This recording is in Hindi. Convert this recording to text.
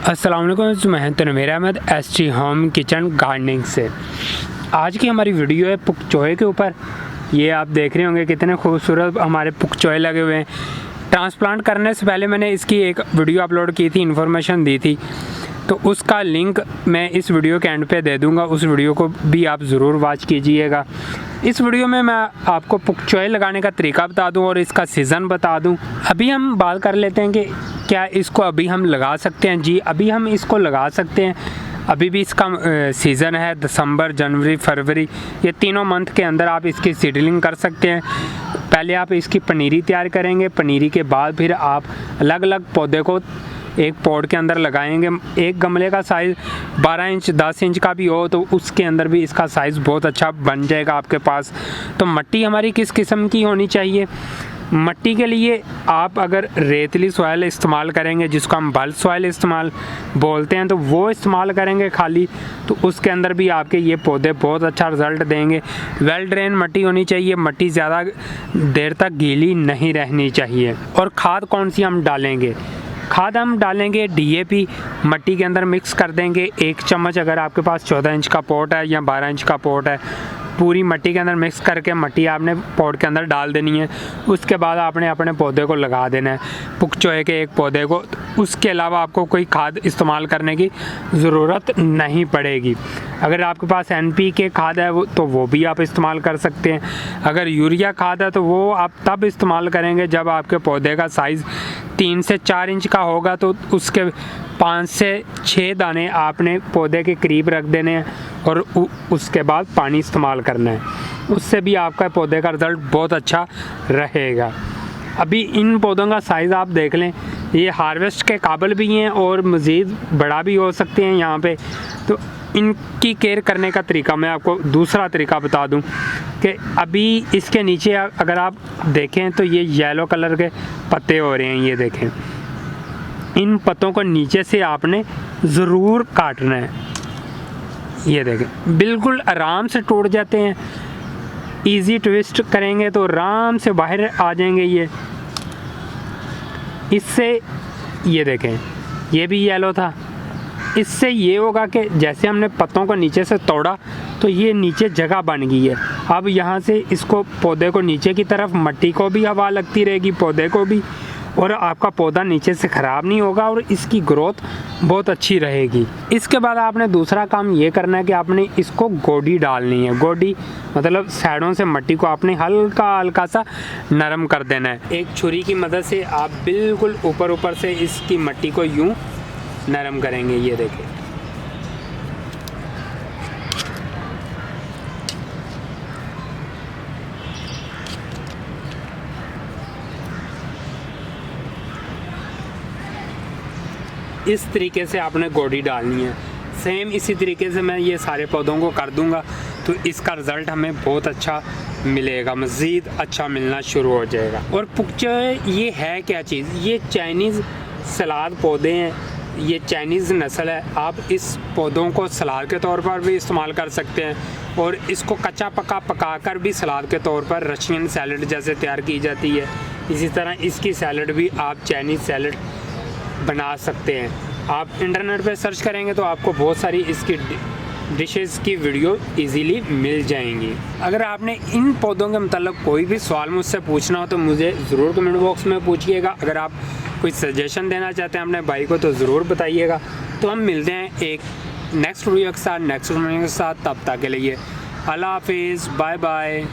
अस्सलाम वालेकुम, मैं Tanveer Ahmad SG home kitchen gardening से। आज की हमारी वीडियो है पुक चोए के ऊपर। ये आप देख रहे होंगे कितने खूबसूरत हमारे पुक चोए लगे हुए हैं। ट्रांसप्लांट करने से पहले मैंने इसकी एक वीडियो अपलोड की थी, इन्फॉर्मेशन दी थी, तो उसका लिंक मैं इस वीडियो के एंड पे दे दूंगा। उस वीडियो को भी आप ज़रूर वॉच कीजिएगा। इस वीडियो में मैं आपको पुक चोए लगाने का तरीका बता दूं और इसका सीज़न बता दूं। अभी हम बात कर लेते हैं कि क्या इसको अभी हम लगा सकते हैं। जी, अभी हम इसको लगा सकते हैं। अभी भी इसका सीज़न है, दिसंबर, जनवरी, फरवरी, ये तीनों मंथ के अंदर आप इसकी सीडलिंग कर सकते हैं। पहले आप इसकी पनीरी तैयार करेंगे, पनीरी के बाद फिर आप अलग अलग पौधे को एक पॉट के अंदर लगाएंगे। एक गमले का साइज़ 12 इंच 10 इंच का भी हो तो उसके अंदर भी इसका साइज़ बहुत अच्छा बन जाएगा आपके पास। तो मिट्टी हमारी किस किस्म की होनी चाहिए? मिट्टी के लिए आप अगर रेतली सॉइल इस्तेमाल करेंगे, जिसको हम बल्क सॉइल इस्तेमाल बोलते हैं, तो वो इस्तेमाल करेंगे खाली, तो उसके अंदर भी आपके ये पौधे बहुत अच्छा रिज़ल्ट देंगे। वेल ड्रेन मिट्टी होनी चाहिए, मिट्टी ज़्यादा देर तक गीली नहीं रहनी चाहिए। और खाद कौन सी हम डालेंगे? खाद हम डालेंगे DAP, मिट्टी के अंदर मिक्स कर देंगे 1 चम्मच। अगर आपके पास 14 इंच का पॉट है या 12 इंच का पॉट है, पूरी मिट्टी के अंदर मिक्स करके मिट्टी आपने पॉट के अंदर डाल देनी है। उसके बाद आपने अपने पौधे को लगा देना है, पुक चोए के एक पौधे को। उसके अलावा आपको कोई खाद इस्तेमाल करने की ज़रूरत नहीं पड़ेगी। अगर आपके पास NPK खाद है तो वो भी आप इस्तेमाल कर सकते हैं। अगर यूरिया खाद है तो वो आप तब इस्तेमाल करेंगे जब आपके पौधे का साइज़ 3 से 4 इंच का होगा, तो उसके 5 से 6 दाने आपने पौधे के करीब रख देने हैं और उसके बाद पानी इस्तेमाल करना है। उससे भी आपका पौधे का रिज़ल्ट बहुत अच्छा रहेगा। अभी इन पौधों का साइज़ आप देख लें, ये हार्वेस्ट के काबिल भी हैं और मज़ीद बड़ा भी हो सकते हैं यहाँ पे। तो इनकी केयर करने का तरीका मैं आपको दूसरा तरीका बता दूं कि अभी इसके नीचे अगर आप देखें तो ये येलो कलर के पत्ते हो रहे हैं, ये देखें। इन पत्तों को नीचे से आपने ज़रूर काटना है। ये देखें, बिल्कुल आराम से टूट जाते हैं। इजी ट्विस्ट करेंगे तो आराम से बाहर आ जाएंगे ये। इससे ये देखें, ये भी येलो था। इससे ये होगा कि जैसे हमने पत्तों को नीचे से तोड़ा तो ये नीचे जगह बन गई है। अब यहाँ से इसको पौधे को नीचे की तरफ, मिट्टी को भी हवा लगती रहेगी, पौधे को भी, और आपका पौधा नीचे से ख़राब नहीं होगा और इसकी ग्रोथ बहुत अच्छी रहेगी। इसके बाद आपने दूसरा काम ये करना है कि आपने इसको गोडी डालनी है। गोडी मतलब साइडों से मिट्टी को आपने हल्का हल्का सा नरम कर देना है। एक छुरी की मदद से आप बिल्कुल ऊपर से इसकी मिट्टी को यूँ नरम करेंगे। ये देखें, इस तरीके से आपने गोडी डालनी है। सेम इसी तरीके से मैं ये सारे पौधों को कर दूंगा तो इसका रिज़ल्ट हमें बहुत अच्छा मिलेगा, मज़ीद अच्छा मिलना शुरू हो जाएगा। और पुक चोए ये है क्या चीज़? ये चाइनीज़ सलाद पौधे हैं, ये चाइनीज़ नस्ल है। आप इस पौधों को सलाद के तौर पर भी इस्तेमाल कर सकते हैं और इसको कच्चा पका कर भी सलाद के तौर पर रशियन सैलड जैसे तैयार की जाती है। इसी तरह इसकी सैलड भी आप चाइनीज़ सैलड बना सकते हैं। आप इंटरनेट पे सर्च करेंगे तो आपको बहुत सारी इसकी डिशेस की वीडियो इजीली मिल जाएंगी। अगर आपने इन पौधों के मतलब कोई भी सवाल मुझसे पूछना हो तो मुझे ज़रूर कमेंट बॉक्स में पूछिएगा। अगर आप कोई सजेशन देना चाहते हैं अपने भाई को तो ज़रूर बताइएगा। तो हम मिलते हैं एक नेक्स्ट वीडियो के साथ, तब तक के लिए अल्लाह हाफिज़, बाय बाय।